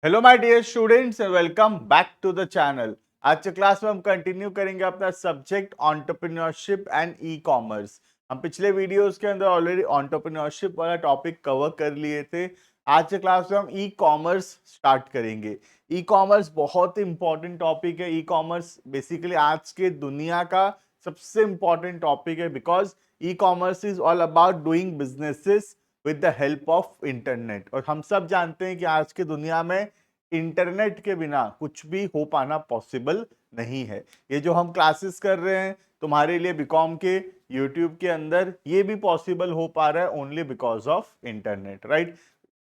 Hello my dear students and welcome back to the channel. आज के class में हम कंटिन्यू करेंगे अपना subject entrepreneurship and e commerce. हम पिछले वीडियोस के अंदर ऑलरेडी एंटरप्रेन्योरशिप वाला टॉपिक कवर कर लिए थे। आज के क्लास में हम ई कॉमर्स स्टार्ट करेंगे। ई कॉमर्स बहुत ही इंपॉर्टेंट टॉपिक है। ई कॉमर्स बेसिकली आज के दुनिया का सबसे इंपॉर्टेंट टॉपिक है because E commerce is all about doing businesses with the help of internet. और हम सब जानते हैं कि आज की दुनिया में इंटरनेट के बिना कुछ भी हो पाना पॉसिबल नहीं है। ये जो हम क्लासेस कर रहे हैं तुम्हारे लिए बीकॉम के यूट्यूब के अंदर, ये भी पॉसिबल हो पा रहा है only because of internet, right.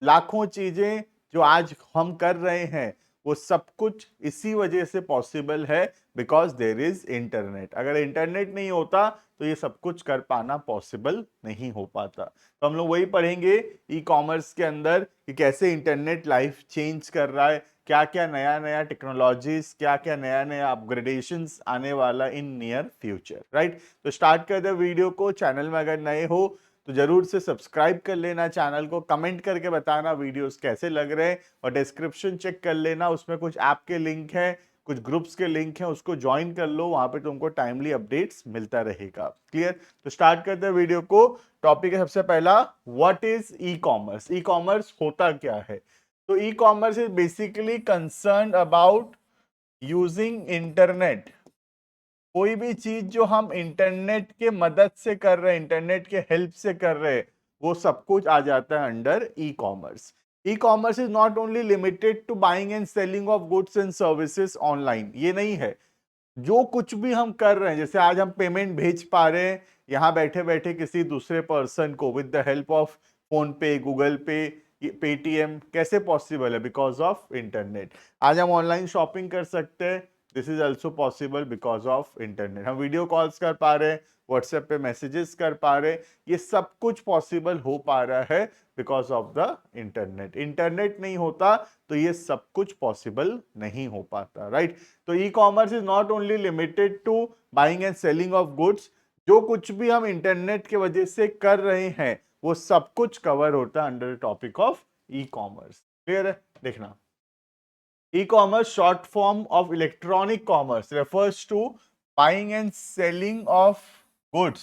लाखों चीजें जो आज हम कर रहे हैं वो सब कुछ इसी वजह से पॉसिबल है बिकॉज देयर इज इंटरनेट। अगर इंटरनेट नहीं होता तो ये सब कुछ कर पाना पॉसिबल नहीं हो पाता। तो हम लोग वही पढ़ेंगे ई कॉमर्स के अंदर कि कैसे इंटरनेट लाइफ चेंज कर रहा है, क्या क्या नया नया टेक्नोलॉजीज, क्या क्या नया नया अपग्रेडेशंस आने वाला इन नियर फ्यूचर, राइट। तो स्टार्ट कर दे वीडियो को। चैनल में अगर नए हो तो जरूर से सब्सक्राइब कर लेना चैनल को, कमेंट करके बताना वीडियोस कैसे लग रहे हैं, और डिस्क्रिप्शन चेक कर लेना, उसमें कुछ ऐप के लिंक है, कुछ ग्रुप्स के लिंक हैं, उसको ज्वाइन कर लो, वहां पे तुमको टाइमली अपडेट्स मिलता रहेगा। क्लियर? तो स्टार्ट करते हैं वीडियो को। टॉपिक है सबसे पहला, what is e commerce. E commerce होता क्या है? तो e commerce is basically concern about using internet. कोई भी चीज जो हम इंटरनेट के मदद से कर रहे हैं, इंटरनेट के हेल्प से कर रहे हैं, वो सब कुछ आ जाता है under e commerce. E commerce is not only limited to buying and selling of goods and services online. ये नहीं है, जो कुछ भी हम कर रहे हैं, जैसे आज हम पेमेंट भेज पा रहे हैं यहाँ बैठे बैठे किसी दूसरे पर्सन को with the help of phone पे, गूगल पे, पेटीएम, कैसे पॉसिबल है? Because of internet. आज हम ऑनलाइन शॉपिंग कर सकते हैं, this is also possible because of internet. हम वीडियो कॉल्स कर पा रहे हैं, व्हाट्सएप पे मैसेजेस कर पा रहे हैं, ये सब कुछ पॉसिबल हो पा रहा है because of the internet. Internet नहीं होता तो ये सब कुछ पॉसिबल नहीं हो पाता, राइट। तो e commerce is not only limited to buying and selling of goods. जो कुछ भी हम इंटरनेट के वजह से कर रहे हैं वो सब कुछ कवर होता है under topic of e commerce. Clear है? देखना, e-commerce, short form of electronic commerce, refers to buying and selling of goods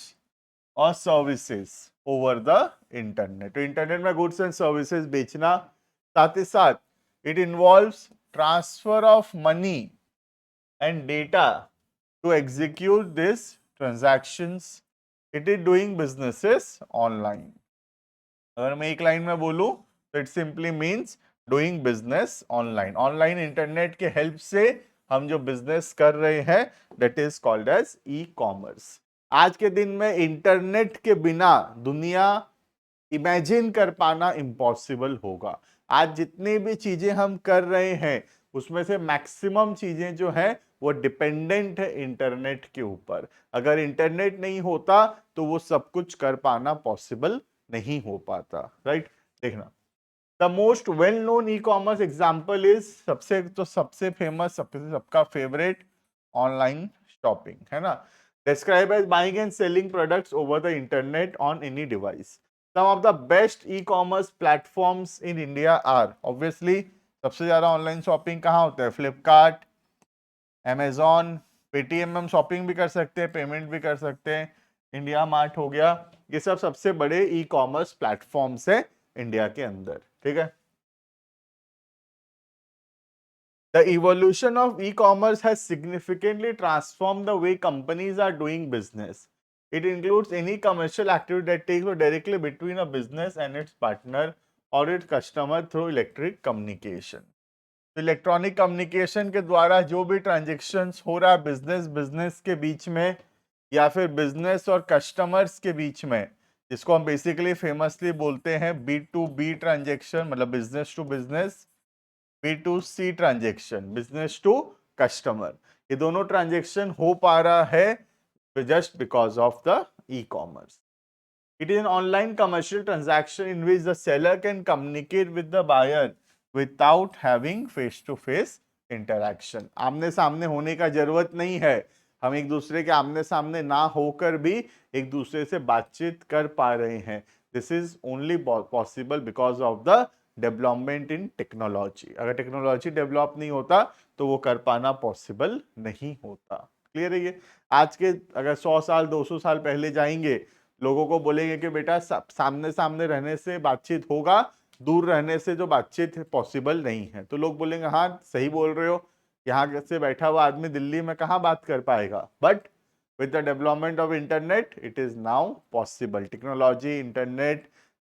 or services over the internet. तो इंटरनेट में गुड्स एंड सर्विसेज बेचना, साथ ही साथ it involves transfer of money and data to execute these transactions. It is doing businesses online. अगर मैं एक line में बोलूं तो it simply means doing business online. Online internet के हेल्प से हम जो बिजनेस कर रहे हैं that is called as e commerce. आज के दिन में इंटरनेट के बिना दुनिया इमेजिन कर पाना इम्पॉसिबल होगा। आज जितनी भी चीजें हम कर रहे हैं उसमें से मैक्सिमम चीजें जो है वो डिपेंडेंट है इंटरनेट के ऊपर। अगर इंटरनेट नहीं होता तो वो सब कुछ कर पाना पॉसिबल नहीं हो पाता, राइट। देखना, the most well known e commerce example is, सबसे फेमस, सबका फेवरेट, ऑनलाइन शॉपिंग है ना। Describe as buying and selling products over the internet on any device. Some of the best e commerce platforms in India are, obviously सबसे ज्यादा online shopping कहाँ होता है? Flipkart, Amazon, Paytm में हम शॉपिंग भी कर सकते हैं, पेमेंट भी कर सकते हैं। इंडिया मार्ट हो गया, ये सब सबसे बड़े ई कॉमर्स प्लेटफॉर्म्स है इंडिया के अंदर, ठीक है। The evolution of e-commerce has significantly transformed the way companies are doing business. It includes any commercial activity that takes place directly between a business and its partner or its customer through electric communication. Electronic communication के द्वारा जो भी transactions हो रहा है business business के बीच में या फिर बिजनेस और कस्टमर्स के बीच में, जिसको हम बेसिकली फेमसली बोलते हैं बी टू बी ट्रांजेक्शन, मतलब business to business, B to C transaction, business to customer, ये दोनों ट्रांजेक्शन हो पा रहा है just because of the e commerce. It is an online commercial transaction in which the seller can communicate with the buyer without having face to face interaction. आमने सामने होने का जरूरत नहीं है, हम एक दूसरे के आमने सामने ना होकर भी एक दूसरे से बातचीत कर पा रहे हैं. This is only possible because of the development in technology. अगर टेक्नोलॉजी डेवलप नहीं होता तो वो कर पाना पॉसिबल नहीं होता। क्लियर है ये? आज के अगर 100 साल 200 साल पहले जाएंगे, लोगों को बोलेंगे कि बेटा सामने सामने रहने से बातचीत होगा, दूर रहने से जो बातचीत पॉसिबल नहीं है, तो लोग बोलेंगे हाँ सही बोल रहे हो, यहाँ से बैठा हुआ आदमी दिल्ली में कहाँ बात कर पाएगा। But with the development of internet it is now possible। Technology, internet,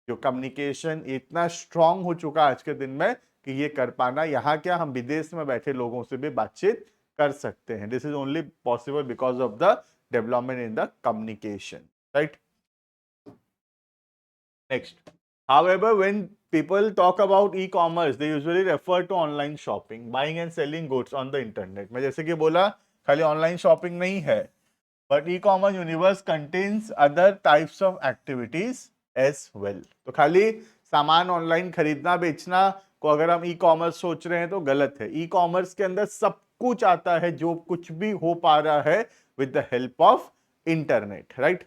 जो कम्युनिकेशन इतना स्ट्रांग हो चुका आज के दिन में कि ये कर पाना, यहाँ क्या हम विदेश में बैठे लोगों से भी बातचीत कर सकते हैं। This is only possible because of the development in the communication, right. Next, however when people talk about e-commerce they usually refer to online shopping, buying and selling goods on the internet। मैं जैसे कि बोला खाली online shopping नहीं है, but e-commerce universe contains other types of activities as well। तो खाली सामान ऑनलाइन खरीदना बेचना को अगर हम ई कॉमर्स सोच रहे हैं तो गलत है। ई कॉमर्स के अंदर सब कुछ आता है जो कुछ भी हो पा रहा है with the help of internet, right.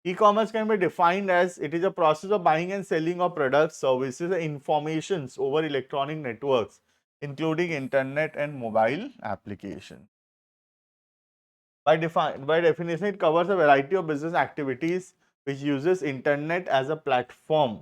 E-commerce can be defined as it is a process of buying and selling of products, services, and informations over electronic networks, including internet and mobile applications। By definition, it covers a variety of business activities which uses internet as a platform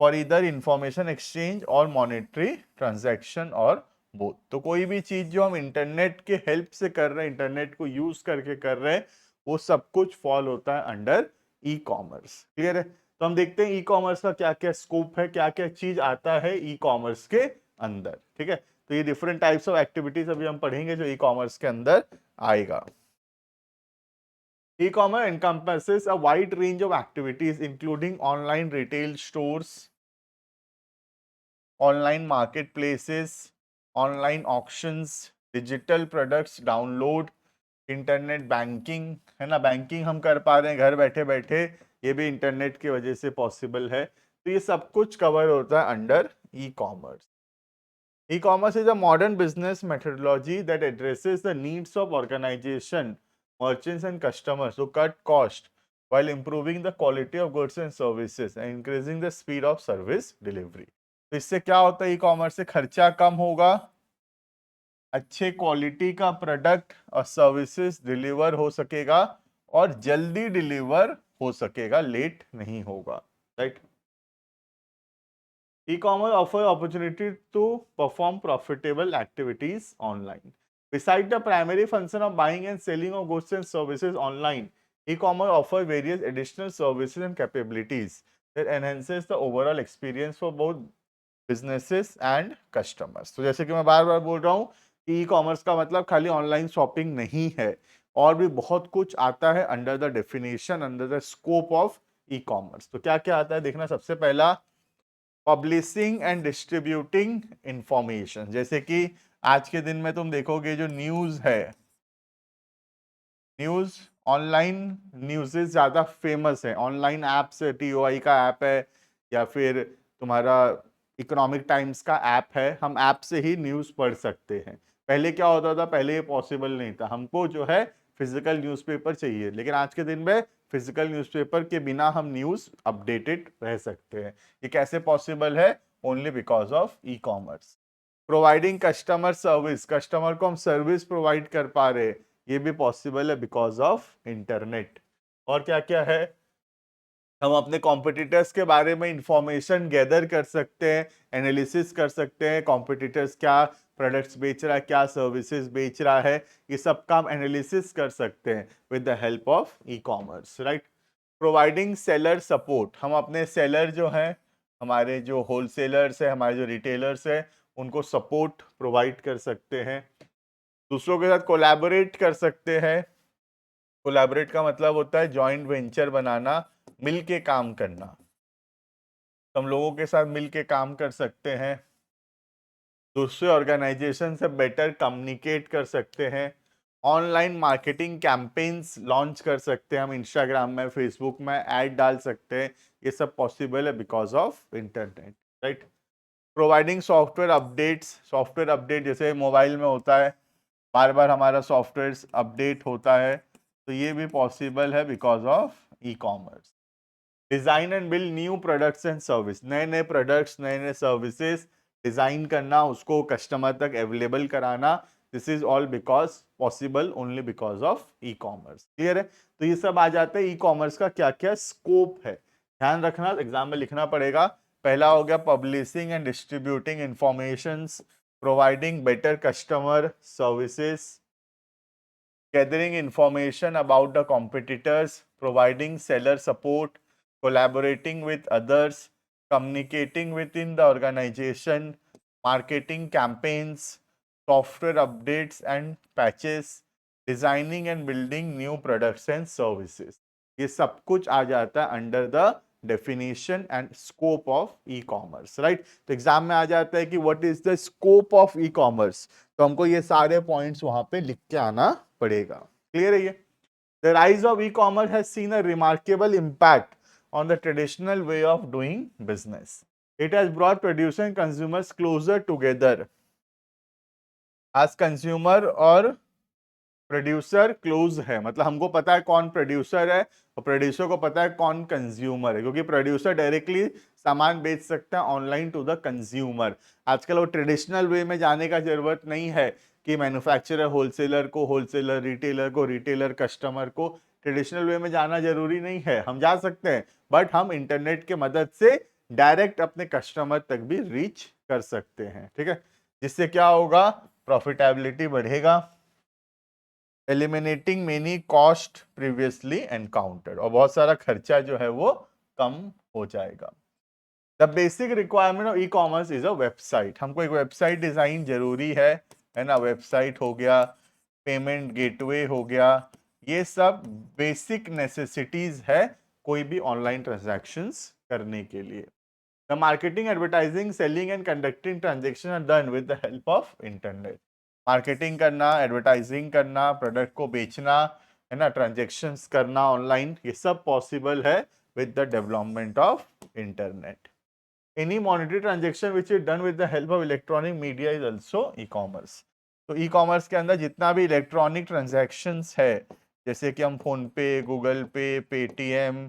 for either information exchange or monetary transaction or both। तो कोई भी चीज जो हम internet के help से कर रहे हैं, इंटरनेट को यूज करके कर रहे हैं, वो सब कुछ फॉल होता है अंडर ई कॉमर्स। क्लियर है? तो हम देखते हैं ई कॉमर्स का क्या क्या स्कोप है, क्या क्या चीज आता है ई कॉमर्स के अंदर। ठीक है, तो ये डिफरेंट टाइप्स ऑफ एक्टिविटीज अभी हम पढ़ेंगे जो ई कॉमर्स के अंदर आएगा। E-commerce encompasses a wide range of activities including online retail stores, online marketplaces, online auctions, digital products download, internet banking, है ना, बैंकिंग हम कर पा रहे हैं घर बैठे बैठे, ये भी इंटरनेट की वजह से पॉसिबल है। तो ये सब कुछ कवर होता है under e commerce. E-commerce is a modern business methodology that addresses the needs of organization, merchants and customers to cut cost while improving the quality of goods and services and increasing the speed of service delivery। तो इससे क्या होता है, e-commerce से खर्चा कम होगा, अच्छे quality का प्रोडक्ट और सर्विसेज डिलीवर हो सकेगा और जल्दी डिलीवर हो सकेगा, लेट नहीं होगा, right. E-commerce offers opportunity to perform profitable activities online. Besides the primary function of buying and selling of goods and services online, e-commerce offers various additional services and capabilities that enhances the overall experience for both businesses and customers। तो जैसे कि मैं बार बार बोल रहा हूँ कि e-commerce का मतलब खाली ऑनलाइन शॉपिंग नहीं है, और भी बहुत कुछ आता है under the definition, under the scope of e commerce. तो क्या क्या आता है देखना। सबसे पहला, पब्लिशिंग एंड डिस्ट्रीब्यूटिंग इंफॉर्मेशन। जैसे कि आज के दिन में तुम देखोगे जो न्यूज है, न्यूज ऑनलाइन न्यूज़ेस ज़्यादा फेमस है, ऑनलाइन ऐप्स है, TOI का ऐप है या फिर तुम्हारा इकोनॉमिक टाइम्स का ऐप है, हम ऐप से ही न्यूज़ पढ़ सकते हैं। पहले क्या होता था, पहले ये पॉसिबल नहीं था, हमको जो है फिजिकल न्यूज़पेपर चाहिए, लेकिन आज के दिन में फिजिकल न्यूज़पेपर के बिना हम न्यूज़ अपडेटेड रह सकते हैं। ये कैसे पॉसिबल है? Only because of e commerce. Providing customer service, customer को हम सर्विस प्रोवाइड कर पा रहे, ये भी पॉसिबल है बिकॉज ऑफ इंटरनेट। और क्या क्या है, हम अपने कॉम्पिटिटर्स के बारे में इंफॉर्मेशन गैदर कर सकते हैं, एनालिसिस कर सकते हैं, कॉम्पिटिटर्स क्या प्रोडक्ट्स बेच रहा है, क्या सर्विसेज बेच रहा है, ये सब का हम एनालिसिस कर सकते हैं with the help of e commerce, right. Providing seller support, हम अपने सेलर जो हैं, हमारे जो होलसेलर्स है, हमारे जो रिटेलर्स है, उनको सपोर्ट प्रोवाइड कर सकते हैं। दूसरों के साथ कोलैबोरेट कर सकते हैं। कोलैबोरेट का मतलब होता है जॉइंट वेंचर बनाना, मिल के काम करना। हम लोगों के साथ मिल के काम कर सकते हैं, दूसरे ऑर्गेनाइजेशन से बेटर कम्युनिकेट कर सकते हैं, ऑनलाइन मार्केटिंग कैंपेन्स लॉन्च कर सकते हैं, हम इंस्टाग्राम में, फेसबुक में ऐड डाल सकते हैं। ये सब पॉसिबल है because of internet, right. Providing software updates, software update जैसे मोबाइल में होता है, बार बार हमारा सॉफ्टवेयर अपडेट होता है, तो ये भी पॉसिबल है because of e commerce. Design and build new products and service, नए नए प्रोडक्ट्स, नए नए सर्विसेज डिजाइन करना, उसको कस्टमर तक अवेलेबल कराना। This is all because possible only because of e commerce. Clear है? तो ये सब आ जाता है ई कॉमर्स का क्या क्या स्कोप है। ध्यान रखना, एग्जाम में लिखना पड़ेगा। पहला हो गया publishing and distributing information, providing better customer services, gathering information about the competitors, providing seller support, collaborating with others, communicating within the organization, marketing campaigns, software updates and patches, designing and building new products and services. ये सब कुछ आ जाता है under the definition and scope of e commerce, right? तो exam में आ जाता है कि what is the scope of e commerce, तो हमको ये सारे पॉइंट्स वहां पे लिख के आना पड़ेगा। क्लियर है ये? The rise of e commerce has seen a remarkable impact on the traditional way of doing business. It has brought producer and consumers closer together. आज कंज्यूमर और प्रोड्यूसर क्लोज है, मतलब हमको पता है कौन प्रोड्यूसर है और प्रोड्यूसर को पता है कौन कंज्यूमर है, क्योंकि प्रोड्यूसर डायरेक्टली सामान बेच सकता है ऑनलाइन टू द कंज्यूमर। आजकल वो ट्रेडिशनल वे में जाने का जरूरत नहीं है कि मैन्युफैक्चरर होलसेलर को होलसेलर, रिटेलर को रिटेलर, कस्टमर को ट्रेडिशनल वे में जाना जरूरी नहीं है। हम जा सकते हैं, बट हम इंटरनेट के मदद से डायरेक्ट अपने कस्टमर तक भी रीच कर सकते हैं। ठीक है? जिससे क्या होगा? प्रॉफिटेबिलिटी बढ़ेगा, eliminating many cost previously encountered, और बहुत सारा खर्चा जो है वो कम हो जाएगा। The basic requirement of e commerce is a website. हमको एक वेबसाइट डिजाइन जरूरी है ना? वेबसाइट हो गया, पेमेंट गेटवे हो गया, ये सब बेसिक नेसेसिटीज है कोई भी ऑनलाइन ट्रांजैक्शंस करने के लिए। The marketing, advertising, selling and conducting transaction are done with the help of internet. Marketing करना, एडवर्टाइजिंग करना, प्रोडक्ट को बेचना, है ना, ट्रांजेक्शन्स करना ऑनलाइन, ये सब पॉसिबल है with the development of internet. Any monetary transaction which is done with the help of electronic media is also e commerce. तो ई कॉमर्स के अंदर जितना भी इलेक्ट्रॉनिक ट्रांजेक्शन्स है, जैसे कि हम फोन पे, गूगल पे, पेटीएम,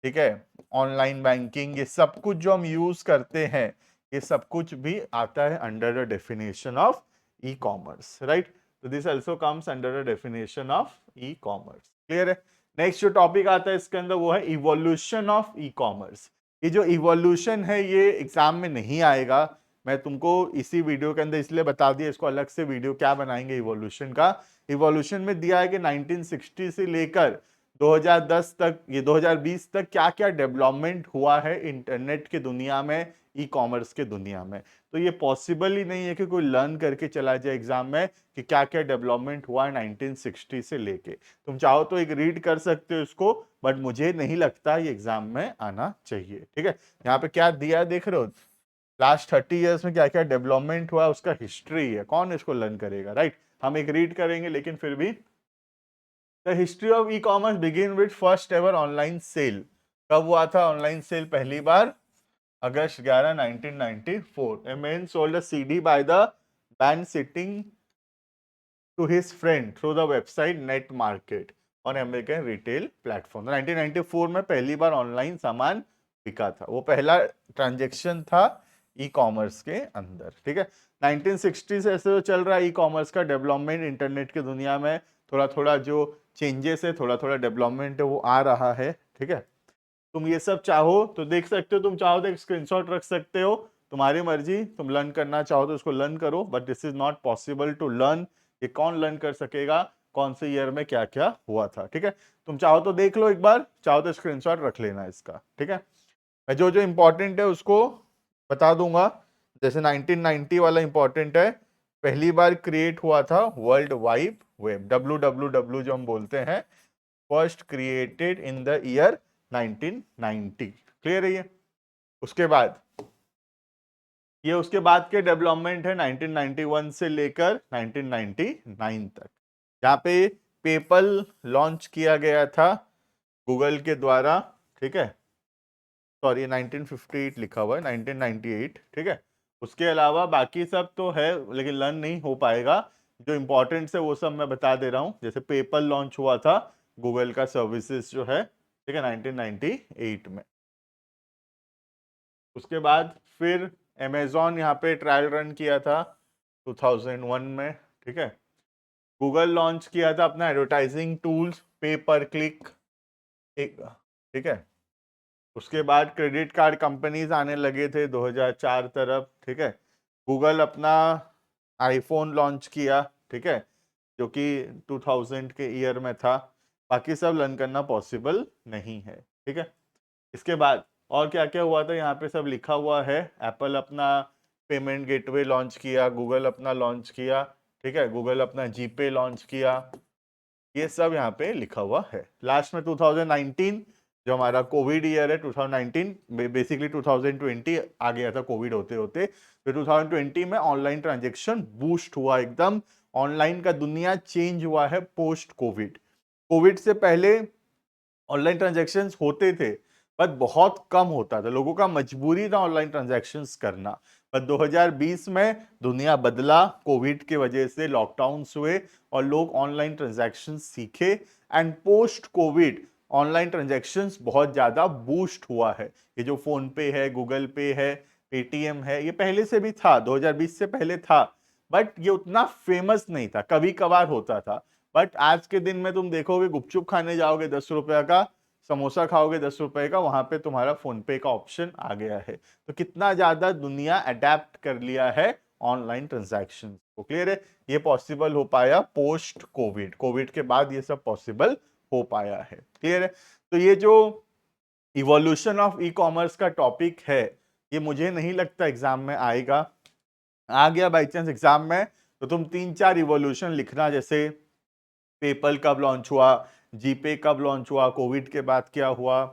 ठीक है, ऑनलाइन बैंकिंग, ये सब कुछ जो हम यूज करते हैं, ये सब कुछ भी आता है under the definition of e-commerce, right? So this also comes under the definition of e-commerce. Clear है? नेक्स्ट जो टॉपिक आता है इसके अंदर वो है इवोल्यूशन ऑफ ई कॉमर्स। ये जो इवोल्यूशन है ये एग्जाम में नहीं आएगा, मैं तुमको इसी वीडियो के अंदर इसलिए बता दिया, इसको अलग से वीडियो क्या बनाएंगे इवोल्यूशन का। इवोल्यूशन में दिया है कि 1960 से लेकर 2010 तक, ये 2020 तक क्या क्या डेवलपमेंट हुआ है इंटरनेट के दुनिया में, ई कॉमर्स के दुनिया में। तो ये पॉसिबल ही नहीं है कि कोई लर्न करके चला जाए एग्जाम में कि क्या क्या डेवलपमेंट हुआ है 1960 से लेके। तुम चाहो तो एक रीड कर सकते हो इसको, बट मुझे नहीं लगता ये एग्जाम में आना चाहिए। ठीक है? यहाँ पे क्या दिया है देख रहे हो? लास्ट 30 ईयर्स में क्या क्या डेवलपमेंट हुआ उसका हिस्ट्री है, कौन इसको लर्न करेगा, राइट? हम एक रीड करेंगे लेकिन फिर भी। The history of e commerce begin with first ever online sale. कब हुआ था ऑनलाइन सेल पहली बार? August 11, 1994. A man sold a CD by the man sitting to his friend through the website Net Market on American retail platform. 1994 में पहली बार online सामान बिका था, वो पहला ट्रांजेक्शन था ई कॉमर्स के अंदर। ठीक है? 1960 से ऐसे तो चल रहा है ई कॉमर्स का डेवलपमेंट इंटरनेट की दुनिया में, थोड़ा थोड़ा जो चेंजेस है, थोड़ा थोड़ा डेवलपमेंट है वो आ रहा है। ठीक है? तुम ये सब चाहो तो देख सकते हो, तुम चाहो तो एक स्क्रीनशॉट रख सकते हो, तुम्हारी मर्जी, तुम लर्न करना चाहो तो उसको लर्न करो, but this is not possible to learn. ये कौन लर्न कर सकेगा कौन से ईयर में क्या क्या हुआ था? ठीक है? तुम चाहो तो देख लो एक बार, चाहो तो स्क्रीनशॉट रख लेना इसका। ठीक है? मैं जो जो इंपॉर्टेंट है उसको बता दूंगा। जैसे 1990 वाला इंपॉर्टेंट है, पहली बार क्रिएट हुआ था वर्ल्ड वाइड वेब, WWW जो हम बोलते हैं, first created in the year 1990। Clear है ये? उसके बाद ये उसके बाद के डेवलपमेंट है 1991 से लेकर 1999 तक, जहां पे पेपल लॉन्च किया गया था गूगल के द्वारा। ठीक है? सॉरी 1958 लिखा हुआ है, 1998। ठीक है? उसके अलावा बाकी सब तो है लेकिन लर्न नहीं हो पाएगा। जो इंपॉर्टेंट है वो सब मैं बता दे रहा हूं। जैसे पेपल लॉन्च हुआ था गूगल का सर्विसेज जो है, ठीक है, 1998 में। उसके बाद फिर अमेजोन यहाँ पे ट्रायल रन किया था 2001 में, ठीक है। गूगल लॉन्च किया था अपना एडवर्टाइजिंग टूल्स पे पर क्लिक, एक, ठीक है। उसके बाद क्रेडिट कार्ड कंपनीज आने लगे थे 2004 तरफ, ठीक है। गूगल अपना आईफोन लॉन्च किया, ठीक है, जो कि 2000 के ईयर में था। बाकी सब लर्न करना पॉसिबल नहीं है, ठीक है। इसके बाद और क्या क्या हुआ था यहाँ पे सब लिखा हुआ है। एप्पल अपना पेमेंट गेटवे लॉन्च किया, गूगल अपना लॉन्च किया, ठीक है। गूगल अपना जीपे लॉन्च किया, ये सब यहाँ पे लिखा हुआ है। लास्ट में 2019 जो हमारा कोविड ईयर है, 2019 बेसिकली 2020 आ गया था कोविड होते होते, तो 2020 में ऑनलाइन ट्रांजेक्शन बूस्ट हुआ एकदम। ऑनलाइन का दुनिया चेंज हुआ है पोस्ट कोविड। कोविड से पहले ऑनलाइन ट्रांजैक्शंस होते थे पर बहुत कम होता था, लोगों का मजबूरी था ऑनलाइन ट्रांजैक्शंस करना। पर 2020 में दुनिया बदला, कोविड की वजह से लॉकडाउन्स हुए और लोग ऑनलाइन ट्रांजैक्शंस सीखे, and post Covid online transactions बहुत ज्यादा बूस्ट हुआ है। ये जो फोन पे है, गूगल पे है, पेटीएम है, ये पहले से भी था, 2020 से पहले था, बट ये उतना फेमस नहीं था, कभी कभार होता था। बट आज के दिन में तुम देखोगे, गुपचुप खाने जाओगे 10 रुपए का, समोसा खाओगे 10 रुपए का, वहां पे तुम्हारा फोन पे का ऑप्शन आ गया है। तो कितना ज्यादा दुनिया अडेप्ट कर लिया है ऑनलाइन ट्रांजैक्शन को। क्लियर है, ये पॉसिबल हो पाया पोस्ट कोविड, कोविड के बाद ये सब पॉसिबल हो पाया है। क्लियर है, तो ये जो इवोल्यूशन ऑफ ई कॉमर्स का टॉपिक है, ये मुझे नहीं लगता एग्जाम में आएगा। आ गया बाई चांस एग्जाम में तो तुम 3-4 इवोल्यूशन लिखना, जैसे पेपल कब लॉन्च हुआ, जीपे कब लॉन्च हुआ, कोविड के बाद क्या हुआ,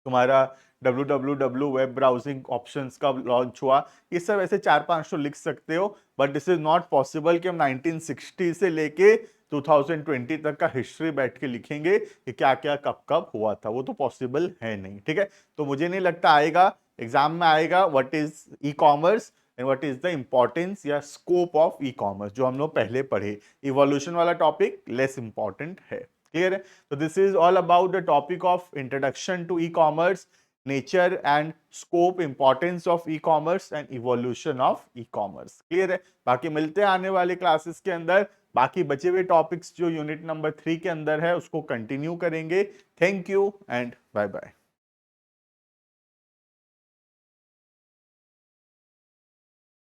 तुम्हारा www वेब ब्राउजिंग ऑप्शंस कब लॉन्च हुआ, ये सब ऐसे 4-5 तो लिख सकते हो। But this is not possible कि हम 1960 से लेके 2020 तक का हिस्ट्री बैठ के लिखेंगे कि क्या क्या कब कब हुआ था, वो तो पॉसिबल है नहीं, ठीक है। तो मुझे नहीं लगता आएगा एग्जाम में, आएगा what is e commerce and what is the importance या स्कोप ऑफ ई कॉमर्स, जो हम लोग पहले पढ़े। इवोल्यूशन वाला टॉपिक लेस इंपॉर्टेंट है। क्लियर है, तो this is all about the topic of introduction to e commerce, nature and scope, importance of e commerce and evolution of e commerce. Clear है, बाकी मिलते हैं आने वाले क्लासेस के अंदर। बाकी बचे हुए टॉपिक्स जो यूनिट नंबर 3 के अंदर है उसको कंटिन्यू करेंगे। Thank you and bye bye.